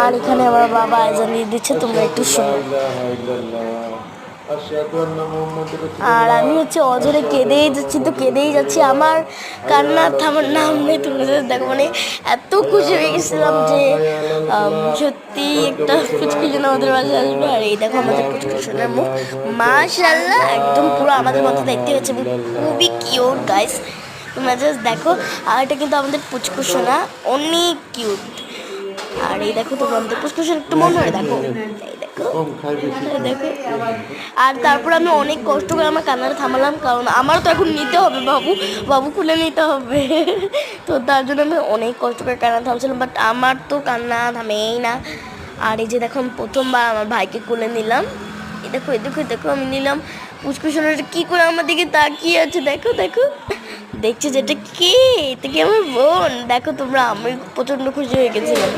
আর এখানে আমার বাবা আজান দিয়ে দিচ্ছে, তোমরা একটু শোনো। আর আমি হচ্ছে অজরে কেঁদেই যাচ্ছি, তো কেঁদেই যাচ্ছি, আমার কান্না থামার নাম নেই। তোমরা দেখো মানে এত খুশি হয়ে গেছিলাম যে সত্যি একটা পুচকি যেন আমাদের মাঝে আসবে। আর এই দেখো আমাদের পুচকি সোনার মুখ, মাশাআল্লাহ একদম পুরো আমাদের মতো দেখতে হচ্ছে, খুবই কিউট গাইস। তোমরা জাস্ট দেখো। আর এটা কিন্তু আমাদের পুচকু সোনা, অনেক কিউট। আর এই দেখো তোমরা আমাদের পুচকু সোনা একটু মন ভরে দেখো, এই দেখো দেখো। আর তারপর আমি অনেক কষ্ট করে আমার কান্নাটা থামালাম, কারণ আমার তো এখন নিতে হবে বাবু, বাবু খুলে নিতে হবে। তো তার জন্য আমি অনেক কষ্ট করে কান্না থামছিলাম, বাট আমার তো কান্না থামেই না। আর এই যে দেখো আমি প্রথমবার আমার ভাইকে কোলে নিলাম, এই দেখো এই দেখো দেখো আমি নিলাম। পুচকু সোনাটা কি করে আমার দিকে তাকিয়ে আছে, দেখো দেখো, দেখছে যেটা কে, এটা কি আমার বোন। দেখো তোমরা, আমি প্রচন্ড খুশি হয়ে গেছিলাম।